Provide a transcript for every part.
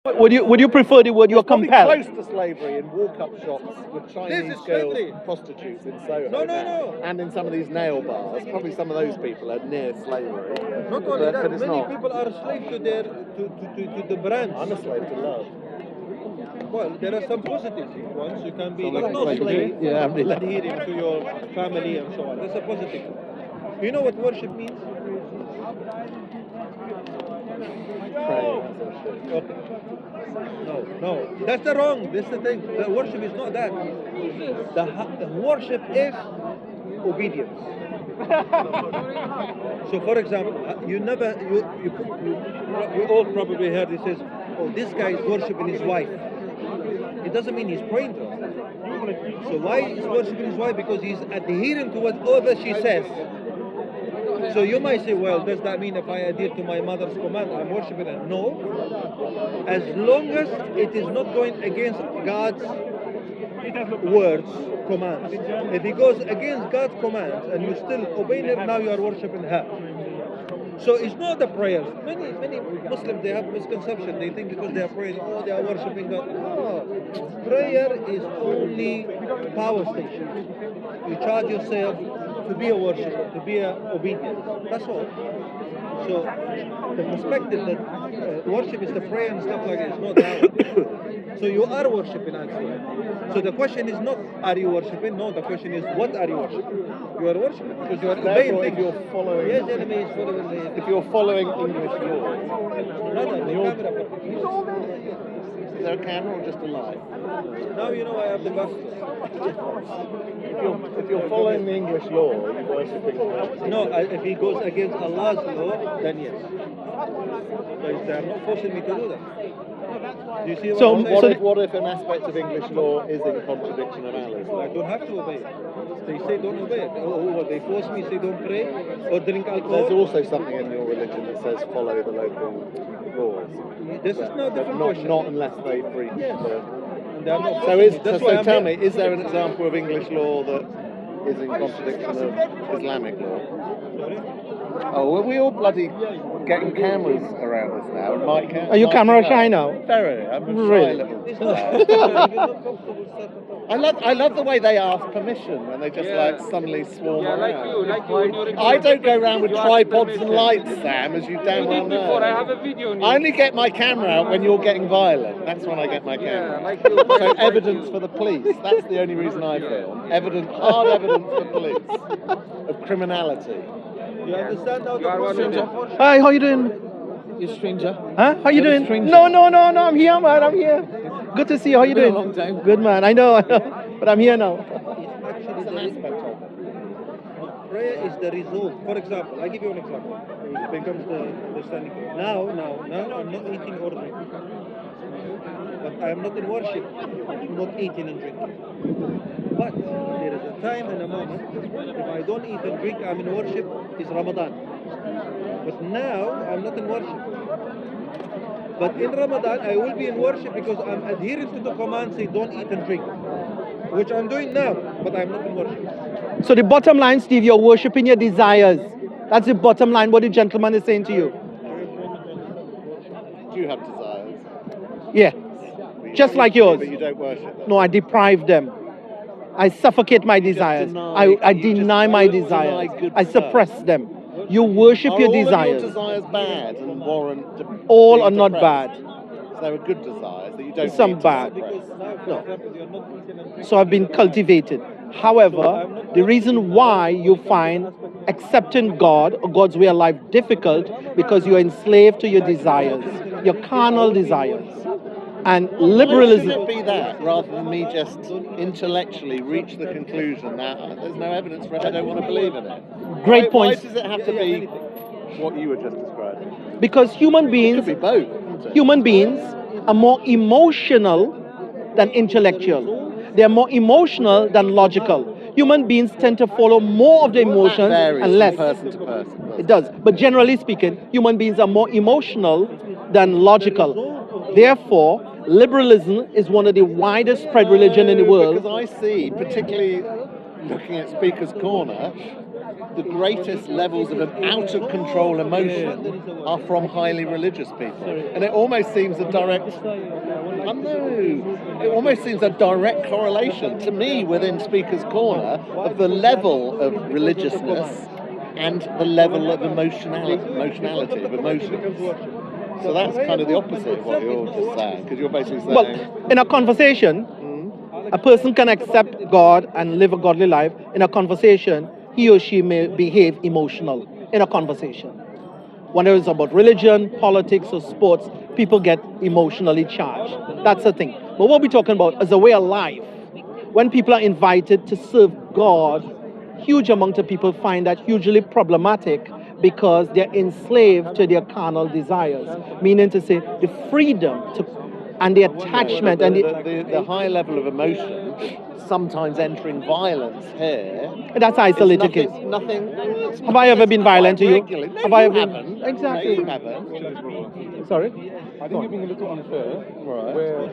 Would you prefer the word you're Probably compelled? close to slavery in walk-up shops with Chinese is girls, slavery. prostitutes in Soho No. now, and in some of these nail bars. Probably some of those people are near slavery. Not only but, that, but it's many not. people are slave to the brands. I'm a slave to love. Well, there are some positive ones. You can be So like no like- slave, yeah, I'm really- adhering to your family and so on. That's a positive. You know what worship means? Okay. No, that's the wrong. That's the thing. The worship is not that. The worship is obedience. So, for example, you all probably heard it says, "Oh, this guy is worshiping his wife." It doesn't mean he's praying to her. So why is worshiping his wife? Because he's adhering to whatever she says. So you might say, well, does that mean if I adhere to my mother's command, I'm worshiping her? No. As long as it is not going against God's words, commands. If he goes against God's commands and you still obey her, now you are worshiping her. So it's not the prayers. Many Muslims, they have misconception. They think because they are praying, oh, they are worshiping God. No. Prayer is only power station. You charge yourself to be a worshiper, to be a obedient. That's all. So the perspective that worship is the prayer and stuff like that is not that. So you are worshiping actually. So the question is not are you worshiping? No, the question is what are you worshiping? You are worshiping because you are obeying Therefore, if things. you're following, Yes, enemy is following the. if you're following English law, Brother, the You're- camera. is there a camera or just a light? Now you know I have the glasses. If you're following the English law, you're worshipping God. No, if he goes against Allah's law, then yes. But they are not forcing me to do that. Do you see what I'm saying? What if an aspect of English law is in contradiction of Allah's law? I don't have to obey it. They say don't obey it. Oh, they force me, say don't pray or drink alcohol. There's also something in your religion that says follow the local laws. This is not a different question. Not unless they breach Yes. the... And they are not So, forcing me. That's why I'm tell here. me, is there an example of English law that is in contradiction of Islamic law? Sorry? Oh, well, we all bloody getting cameras around us now. And Mike, Are you camera shy now? Very. I'm a shy Really? little. It's not you're not comfortable stuff. I love the way they ask permission when they just like suddenly swarm Yeah, like around. you when you're I don't go around with you ask tripods and permission. lights, Sam, as you damn You well did before. I know. have a video on you. I only get my camera out when you're getting violent. That's when I get my camera. Yeah, like you. So evidence for the police. That's the only reason I film. Hard evidence for police of criminality. You understand how You are one of them. Hi, how you doing? You stranger. Huh? How you You're a doing? stranger. No, I'm here, man. I'm here. Good to see you. How you It's been doing? a long time. Good, man. I know. But I'm here now. It's an aspect of it. Prayer is the result. For example, I give you an example. It becomes the standing. Now, I'm not eating or drinking. But I am not in worship, not eating and drinking. But there is a time and a moment, if I don't eat and drink, I'm in worship, it's Ramadan. But now, I'm not in worship. But in Ramadan, I will be in worship because I'm adhering to the command, say don't eat and drink. Which I'm doing now, but I'm not in worship. So the bottom line, Steve, you're worshipping your desires. That's the bottom line, what the gentleman is saying to you. Do you have desires? Yeah. Just like yours. But you don't worship. No, I deprive them. I suffocate my desires. I deny my desires. I suppress them. You worship Are your all desires. of your desires bad and warrant All being are not depressed? bad. So there are good desires that you don't Some need to bad. suppress. Because now, for example, you're not eating and drinking. So I've been cultivated. However, the reason why you find accepting God or God's way of life difficult because you're enslaved to your desires, your carnal desires. And Why liberalism. should it be that rather than me just intellectually reach the conclusion that there's no evidence for it, I don't want to believe in it? Great Why points. does it have to be what you were just describing? Because human It beings, could be both, couldn't it? human beings are more emotional than intellectual. They are more emotional than logical. Human beings tend to follow more of the emotions That varies and less. from person to person. It does. But generally speaking, human beings are more emotional than logical. Therefore, liberalism is one of the widest spread religion in the world. Because I see, particularly looking at Speaker's Corner, the greatest levels of out of control emotion are from highly religious people, and it almost seems a direct. I know. It almost seems a direct correlation to me within Speaker's Corner of the level of religiousness and the level of emotionality of emotions. So that's kind of the opposite of what you're just saying, because you're basically saying. Well, in a conversation, a person can accept God and live a godly life. In a conversation, he or she may behave emotional in a conversation. When it is about religion, politics, or sports, people get emotionally charged. That's the thing. But what we're talking about is a way of life. When people are invited to serve God, huge amount of people find that hugely problematic because they're enslaved to their carnal desires. Meaning to say, the freedom to and the attachment and the high level of emotion, sometimes entering violence here. That's an isolated case. Nothing. Have I ever been violent to you? No, Have I ever? haven't. Exactly. No, you haven't. Sorry? I think you're being a little unfair, Right. where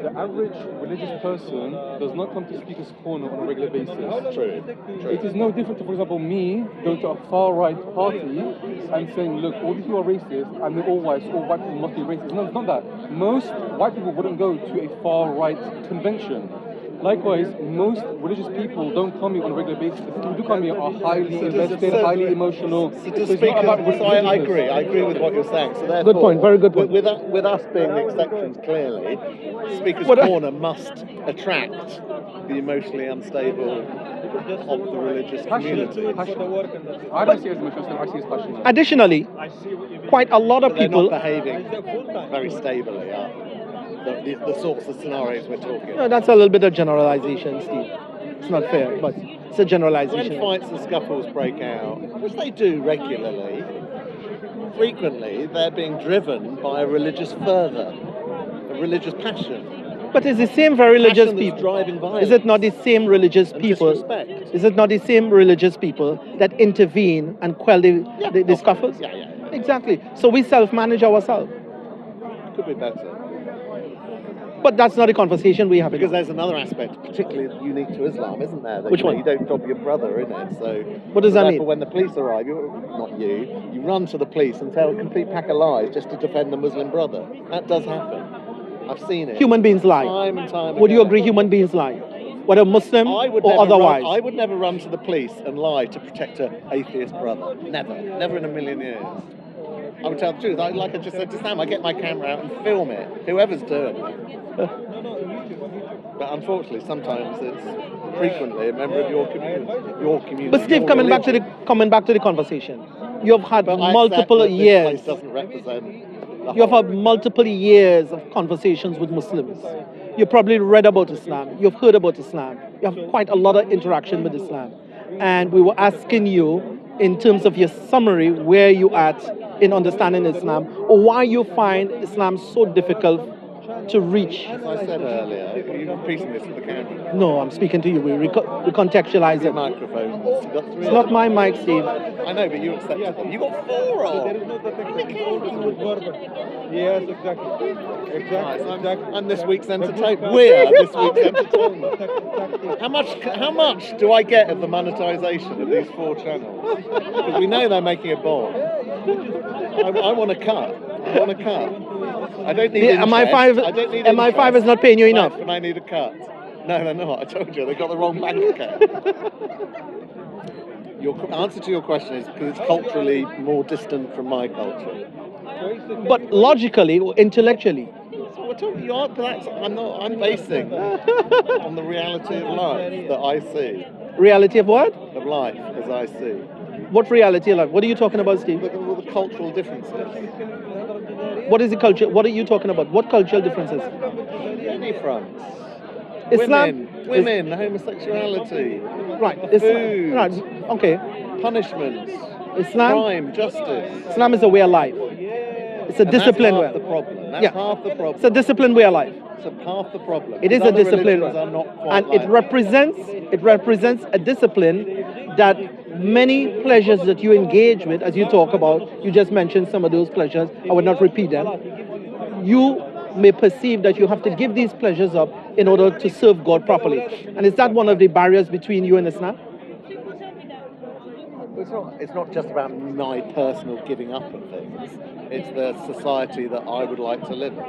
the average religious person does not come to Speaker's Corner on a regular basis. True. It is no different to, for example, me going to a far-right party and saying, look, all these people are racist, and they're all white, so all white people must be racist. No, it's not that. Most white people wouldn't go to a far-right convention. Likewise, most religious people don't come here on a regular basis. The people who do come here are highly invested, highly emotional. I agree with what you're saying. So therefore, Good point, very good point. With us being the exceptions, clearly, Speaker's Corner must attract the emotionally unstable of the religious community. I don't see it as emotional, I see it as passionate. Additionally, quite a lot of But they're people. not behaving very stably, are the sorts of scenarios we're talking about. No, that's a little bit of generalization, Steve. It's not fair, but it's a generalization. When fights and scuffles break out, which they do regularly, frequently they're being driven by a religious fervour, a religious passion. But it's the same very religious Passion that's people. driving violence. Is it not the same religious and people? disrespect. Is it not the same religious people that intervene and quell the scuffles? Yeah. Exactly. So we self-manage ourselves. Could be better. But that's not a conversation we have. Because there's another aspect, particularly unique to Islam, isn't there? That, Which one? You don't rob your brother, in it. So What does that therefore, mean? when the police arrive, you run to the police and tell a complete pack of lies just to defend the Muslim brother. That does happen. I've seen it. Human beings lie. Time and time Would you again. agree human beings lie? Whether Muslim I would or never otherwise? I would never run to the police and lie to protect an atheist brother. Never in a million years. I would tell the truth. Like I just said to Sam, I get my camera out and film it, whoever's doing it. But unfortunately, sometimes it's frequently a member of your community. But Steve, your coming back to religion. the conversation, you've had But I multiple accept that years. This place doesn't represent the You've whole. had multiple years of conversations with Muslims. You probably read about Islam. You've heard about Islam. You have quite a lot of interaction with Islam. And we were asking you, in terms of your summary, where you at in understanding Islam, or why you find Islam so difficult to reach. As I said earlier, you're repeating this for the camera. No, I'm speaking to you. We contextualize Your it. microphone. You've got three. It's not my mic, Steve. I know, but you accepted them. You got four on. Yes, exactly. I'm this week's entertainment. We're this week's entertainment. How much do I get of the monetization of these 4 channels? Because we know they're making a bomb. I want a cut. I don't need interest. I don't need MI5 interest. is not paying you enough. And I need a cut. No, they're not. I told you, they got the wrong bank account. Your answer to your question is because it's culturally more distant from my culture. But logically or intellectually. So we're talking. I'm basing on the reality of life that I see. Reality of what? Of life as I see. What reality of life? What are you talking about, Steve? Look at all the cultural differences. What is the culture? What are you talking about? What cultural differences? Many fronts. Islam, women, homosexuality, right? food, Right. Okay. punishments, Islam. crime, justice. Islam is a way of life. It's a And disciplined that's half way. the problem. That's Yeah. half the problem. It's a disciplined way of life. It's half the problem. It is a Other discipline, religions are not quite and like it represents a discipline that many pleasures that you engage with, as you talk about, you just mentioned some of those pleasures. I would not repeat them. You may perceive that you have to give these pleasures up in order to serve God properly. And is that one of the barriers between you and Islam? It's not just about my personal giving up of things. It's the society that I would like to live in.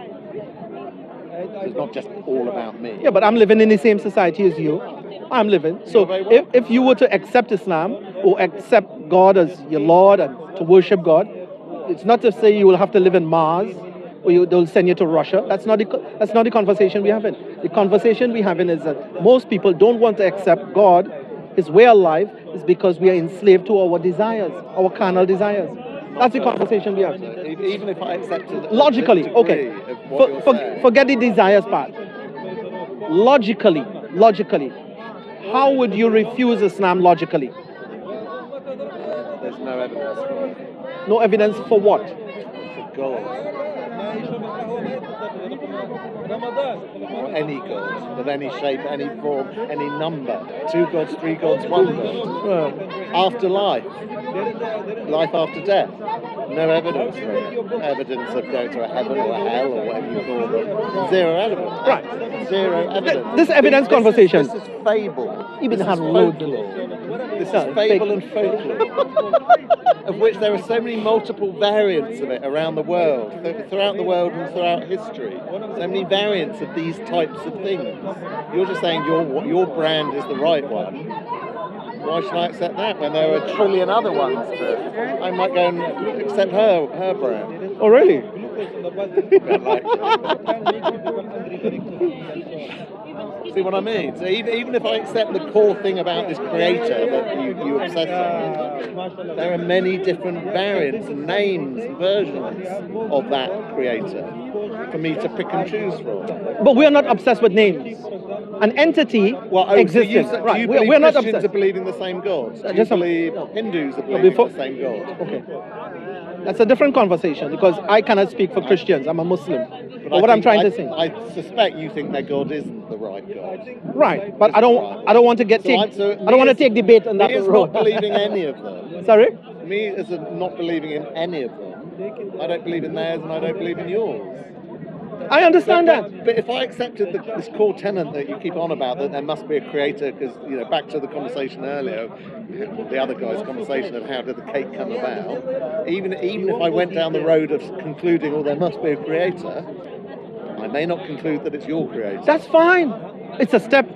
It's not just all about me. Yeah, but I'm living in the same society as you. I'm living. So if you were to accept Islam or accept God as your Lord and to worship God, it's not to say you will have to live in Mars or they'll send you to Russia. That's not the conversation we're having. The conversation we're having is that most people don't want to accept God, His way of life, is because we are enslaved to our desires, our carnal desires. That's the conversation we have. Even if I accepted Logically, okay. Forget the desires part. Logically, how would you refuse Islam logically? There's no evidence for it. No evidence for what? For God. Or any God, of any shape, any form, any number. 2 gods, 3 gods, 1 God. Afterlife. Life after death. No evidence for it. Evidence of going to a heaven or a hell or whatever you call them. Zero evidence. Right. Zero evidence. This evidence conversation. This is fable. Even this have is loads. folklore. This is fable and folklore. Of which there are so many multiple variants of it around the world, throughout the world and throughout history. So many variants of these types of things. You're just saying your brand is the right one. Why should I accept that when there are a trillion other ones too? I might go and accept her brand. Oh, really? See what I mean? So even if I accept the core thing about this creator that you obsess on, there are many different variants and names and versions of that creator for me to pick and choose from. But we are not obsessed with names. An entity exists. Do you believe we're not Christians obsessed. are believing the same God? Do you Just believe Hindus are believing the same God? Okay. That's a different conversation because I cannot speak for Christians. I'm a Muslim. But what I'm trying to say, I suspect you think their God isn't the right God. right? But I don't want to get I don't want to take debate on that me as road. not believing any of them. Sorry? Me as not believing in any of them. I don't believe in theirs, and I don't believe in yours. I understand that. But if I accepted this core tenet that you keep on about, that there must be a creator, because back to the conversation earlier, the other guy's conversation of how did the cake come about. Even if I went down the road of concluding, there must be a creator, I may not conclude that it's your creator. That's fine. It's a step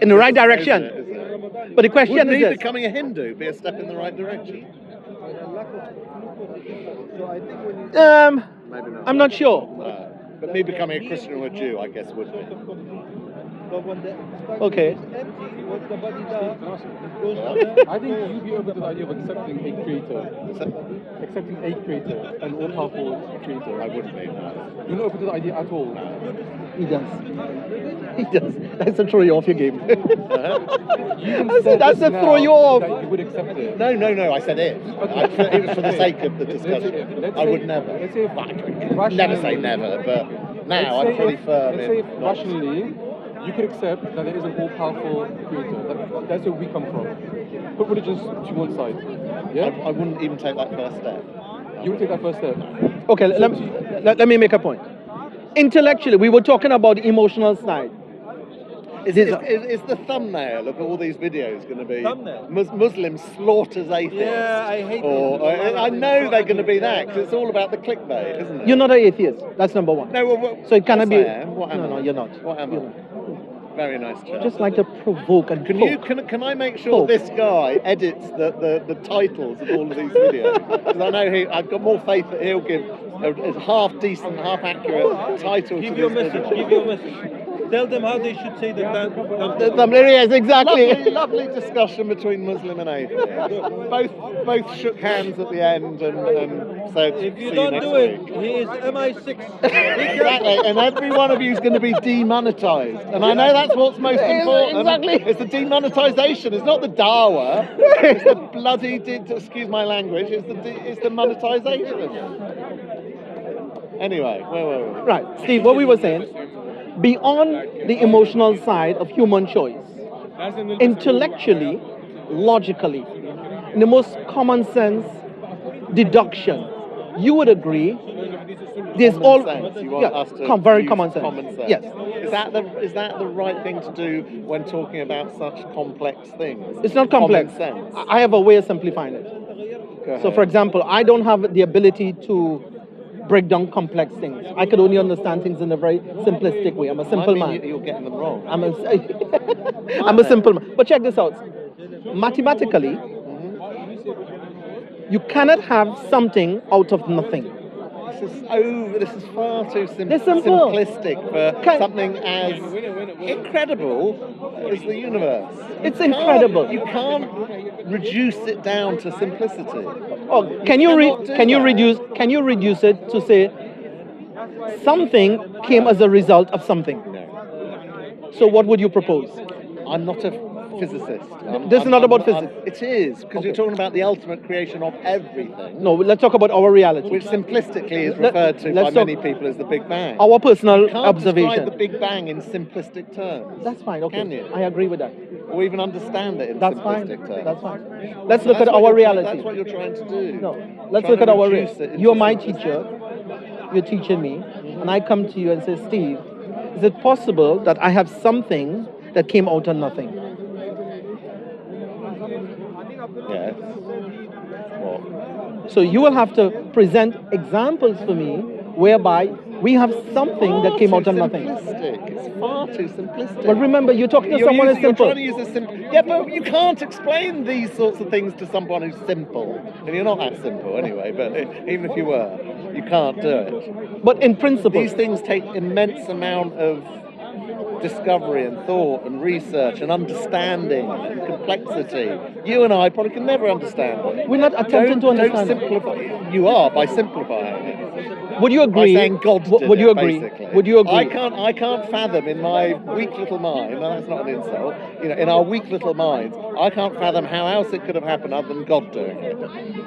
in the right direction. Is it? But the question Would is me this. becoming a Hindu be a step in the right direction? Maybe not. I'm not sure. But me becoming a Christian or a Jew, I guess, would be. Okay. I think you'd be open to the idea of accepting a creator. Accepting a creator, an all-powerful creator. I wouldn't be. You're not open to the idea at all. He does. That's to throw you off your game. That's to throw you off. That you would accept it. No. I said it. It was for the sake of the discussion. I would never. Let's say Never say never, but now I'm pretty firm. Let's say rationally, you could accept that there is an all-powerful creator. That's where we come from. Put religions to one side. Yeah? I wouldn't even take that first step. You would take that first step. Okay, let me make a point. Intellectually, we were talking about the emotional side. Is the thumbnail of all these videos going to be Muslim slaughters atheists? Yeah, I hate I know they're going to be that because it's all about the clickbait, isn't it? You're not an atheist. That's number one. No, so it cannot be. I am. What am I? No, you're not. What am I? Very nice chap. Just like to provoke and Can I make sure this guy edits the titles of all of these videos? Because I know I've got more faith that he'll give a half decent, half accurate title to Give this video. your message. Tell them how they should say the Yes, exactly. Lovely discussion between Muslim and atheist. Both shook hands at the end and said, If you "See don't next do it, week." he is MI6. Exactly, and every one of you is going to be demonetized. And I know that's what's most important. Exactly. It's the demonetization. It's not the Dawah. It's the bloody, excuse my language, it's the monetization. Anyway, where were we? Right, Steve, what we were saying, beyond the emotional side of human choice, intellectually, logically, in the most common sense deduction, you would agree There's common sense. You want yeah, us to very use common sense. Common sense. Yes. Is that the right thing to do when talking about such complex things? It's not complex. Common sense. I have a way of simplifying it. Go So, ahead. for example, I don't have the ability to break down complex things. I could only understand things in a very simplistic way. I'm a simple I mean, man. you're getting them wrong. I'm a simple man. But check this out. Mathematically, you cannot have something out of nothing. This is far too It's simple. simplistic for something as incredible as the universe. It's incredible. You can't reduce it down to simplicity. Oh, can you reduce it to say something came as a result of something? No. So what would you propose? I'm not a physicist. This is not about physics. It is, because you're talking about the ultimate creation of everything. No, let's talk about our reality. Which simplistically is referred to by many people as the Big Bang. Our personal You can't observation. describe the Big Bang in simplistic terms. That's fine, okay. Can you? I agree with that. Or even understand it in That's simplistic fine. terms. That's fine. Let's look at our reality. That's what you're trying to do. No, let's Trying look to at our reduce it reality. into You're my simplicity. teacher. You're teaching me, and I come to you and say, Steve, is it possible that I have something that came out of nothing? Yes. What? So you will have to present examples for me whereby we have something that came out of nothing. It's far too simplistic. But remember, you're talking to someone who's simple. You're trying to use a simple. Yeah, but you can't explain these sorts of things to someone who's simple. And you're not that simple anyway, but even if you were, you can't do it. But in principle, These things take immense amount of discovery and thought and research and understanding and complexity. You and I probably can never understand it. we're not attempting to understand. Don't simplify. You are by simplifying it. Would you agree? By saying God did Would you it, agree? basically. Would you agree? I can't fathom in my weak little mind, and that's not an insult, in our weak little minds, I can't fathom how else it could have happened other than God doing it.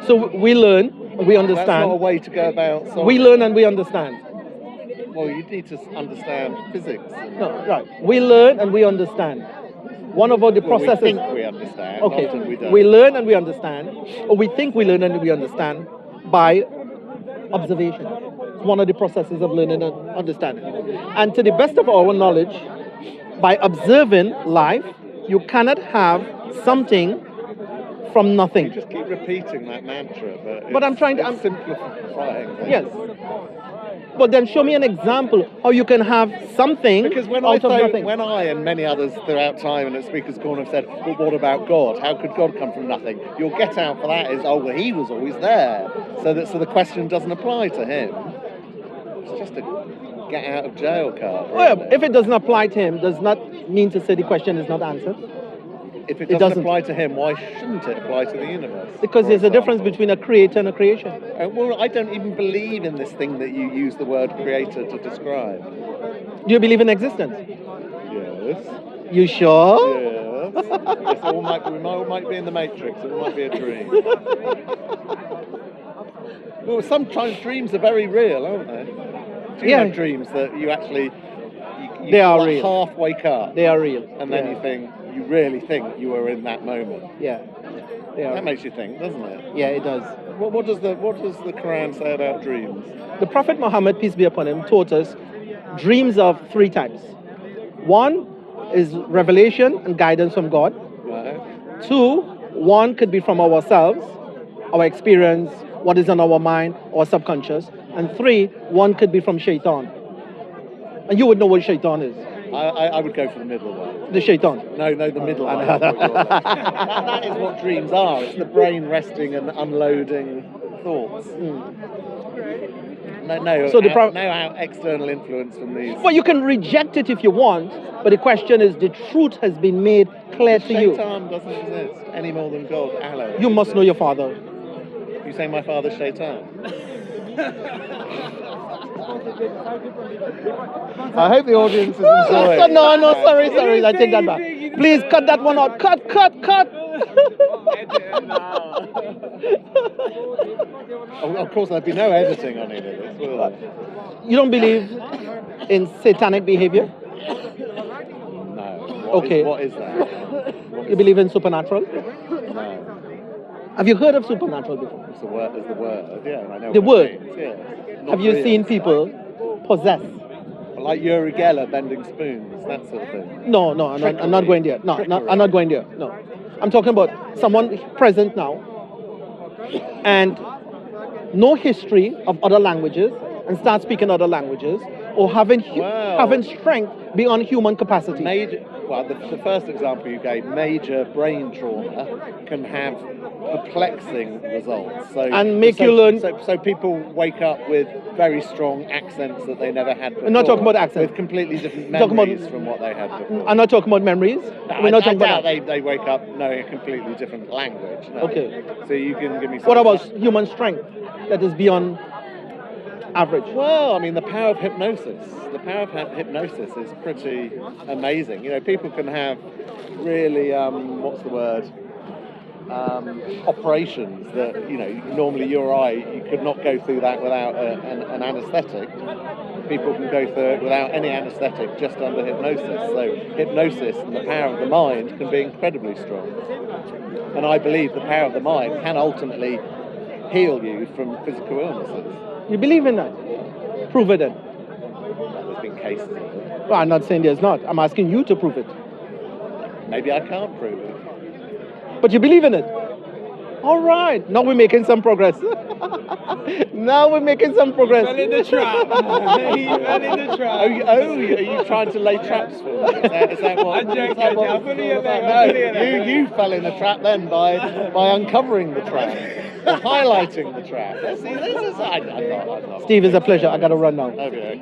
So we learn, we understand. That's not a way to go about solving. We learn and we understand. Well, you need to understand physics. No, right. We learn and we understand. One of the processes. We think we understand. Okay. Often we don't. We learn and we understand, or we think we learn and we understand by observation. It's one of the processes of learning and understanding. And to the best of our knowledge, by observing life, you cannot have something from nothing. You just keep repeating that mantra, But I'm trying to. it's simplifying. Yes. But then show me an example how you can have something Because when out of nothing. when I and many others throughout time and at Speaker's Corner have said, but what about God? How could God come from nothing? Your get out for that is, oh, well, he was always there. So the question doesn't apply to him. It's just a get out of jail card. Well, really. if it doesn't apply to him, does not mean to say the question is not answered. If it doesn't. apply to him, why shouldn't it apply to the universe? Because for there's a example? difference between a creator and a creation. Well, I don't even believe in this thing that you use the word creator to describe. Do you believe in existence? Yes. You sure? Yes. Yes, we might be in the Matrix, it might be a dream. Well, sometimes dreams are very real, aren't they? Do you Yeah. have dreams that you actually you They are like real. half wake up They are real. and then Yeah. you really think you were in that moment? Yeah. They are. That makes you think, doesn't it? Yeah, it does. What does the Quran say about dreams? The Prophet Muhammad, peace be upon him, taught us dreams of three types. One is revelation and guidance from God. Right? Two, one could be from ourselves, our experience, what is on our mind, our subconscious. And three, one could be from shaitan. And you would know what shaitan is. I would go for the middle one. The shaitan. No, the middle one. That is what dreams are. It's the brain resting and unloading thoughts. No So the external influence from these. Well, you can reject it if you want, but the question is, the truth has been made clear to you. Shaitan doesn't exist any more than God. Allah. You must know your father. You say my father's Shaitan? I hope the audience is enjoying. No, sorry, I take that back. Please cut that one out. Cut. Of course, there'd be no editing on any of this, will there? You don't believe in satanic behavior? No. Okay. What is that? You believe in supernatural? No. Have you heard of supernatural before? It's the word. Yeah, I know. The what it word. means, yeah. Not Have you real. seen people possessed? Like Uri Geller bending spoons, that sort of thing? No, I'm not going there. No, I'm not going there. No. I'm talking about someone present now and no history of other languages and start speaking other languages or having strength beyond human capacity. The first example you gave, major brain trauma, can have perplexing results. So people wake up with very strong accents that they never had before. We're not talking about accents. With completely different memories from what they had before. I'm not talking about memories. I doubt they wake up knowing a completely different language. No. Okay. So you can give me some... What about human strength that is beyond average? Well, I mean, the power of hypnosis. The power of hypnosis is pretty amazing. You know, people can have really, operations that, you know, normally you or you could not go through that without an anaesthetic. People can go through it without any anaesthetic, just under hypnosis. So hypnosis and the power of the mind can be incredibly strong. And I believe the power of the mind can ultimately heal you from physical illnesses. You believe in that? Prove it then. There's been cases of it. Well, I'm not saying there's not. I'm asking you to prove it. Maybe I can't prove it. But you believe in it? All right. Now we're making some progress. Now we're making some progress. He fell in the trap. He fell in the trap. Are you trying to lay traps for me? Is that what? No, you fell in the trap then by uncovering the trap, or highlighting the trap. See, I'm not. Steve, it's a pleasure. I got to run now. Okay.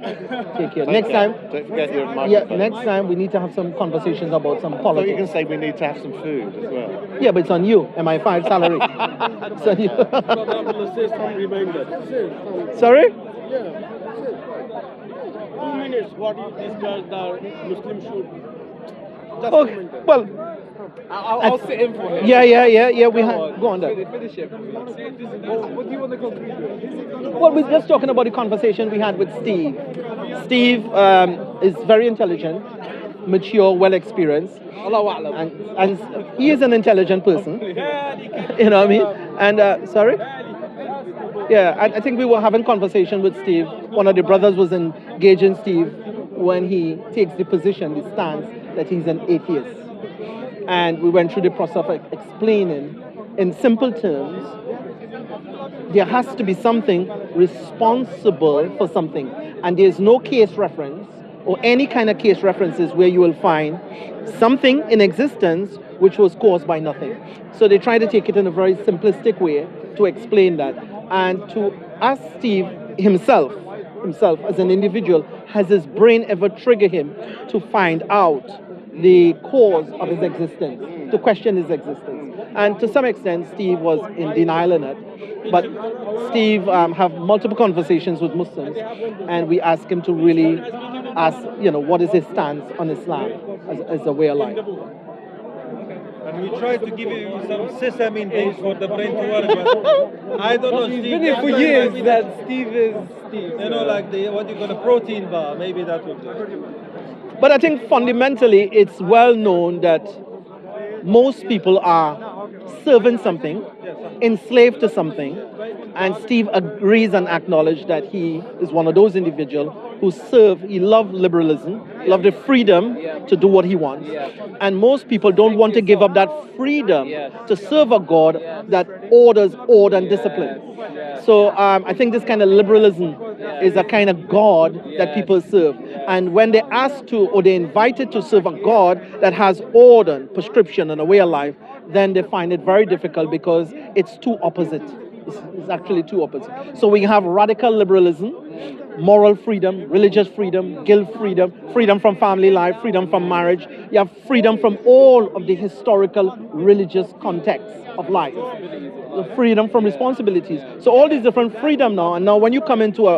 Take care. Next time. Don't forget your microphone. Yeah. Next time we need to have some conversations about some politics. So you can say we need to have some food as well. Yeah, but it's on you. MI5 salary. It's on you. Sorry? Yeah. 2 minutes. What you discussed the Muslim should. Okay. Well, I'll sit in for him. Yeah. We have. Go on then. Finish it. What do you want to conclude with? Well, we're just talking about the conversation we had with Steve. Steve is very intelligent, mature, well experienced, and he is an intelligent person. You know what I mean? And sorry. Yeah, I think we were having conversation with Steve. One of the brothers was engaging Steve when he takes the position, the stance that he's an atheist. And we went through the process of explaining in simple terms, there has to be something responsible for something. And there's no case reference or any kind of case references where you will find something in existence which was caused by nothing. So they try to take it in a very simplistic way to explain that. And to ask Steve himself as an individual, has his brain ever triggered him to find out the cause of his existence, to question his existence? And to some extent, Steve was in denial in it. But Steve have multiple conversations with Muslims, and we ask him to really ask, what is his stance on Islam as a way of life. And we tried to give you some sesame things for the brain to work, but I don't know. Steve, been here for years that Steve is Steve. Like what you call a protein bar, maybe that would do. But I think fundamentally it's well known that most people are serving something, enslaved to something, and Steve agrees and acknowledges that he is one of those individuals who he loved liberalism, loved the freedom to do what he wants. And most people don't want to give up that freedom to serve a God that orders order and discipline. So I think this kind of liberalism is a kind of God that people serve. And when they're asked to, or they're invited to serve a God that has order, prescription, and a way of life, then they find it very difficult because it's too opposite. It's actually too opposite. So we have radical liberalism, moral freedom, religious freedom, guilt freedom, freedom from family life, freedom from marriage. You have freedom from all of the historical religious contexts of life. The freedom from responsibilities. So all these different freedom now, and now when you come into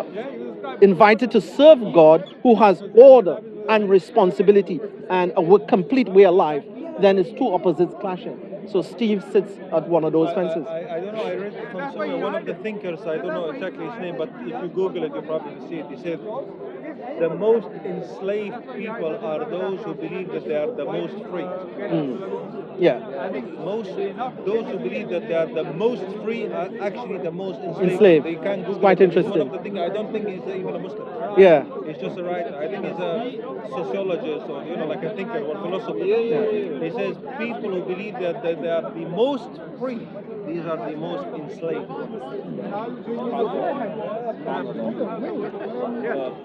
invited to serve God who has order and responsibility and a complete way of life, then it's two opposites clashing. So Steve sits at one of those fences. I don't know, I read it from somewhere, one of the thinkers, I don't know exactly his name, but if you Google it, you'll probably see it. He said, the most enslaved people are those who believe that they are the most free. Yeah. Those who believe that they are the most free are actually the most enslaved. Enslaved. They can Google It's quite it. It's interesting. one of the things. I don't think he's even a Muslim. Yeah. He's just a writer. I think he's a sociologist or like a thinker or philosopher. He says people who believe that they are the most free, these are the most enslaved.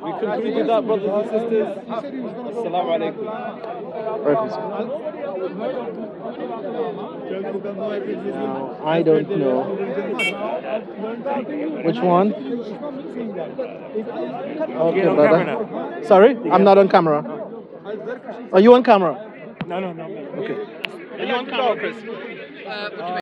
We conclude with that, brothers and sisters. Assalamu alaikum. I don't know. Which one? Okay, brother. Sorry? I'm not on camera. Are you on camera? No. Okay. Are you on camera, Chris?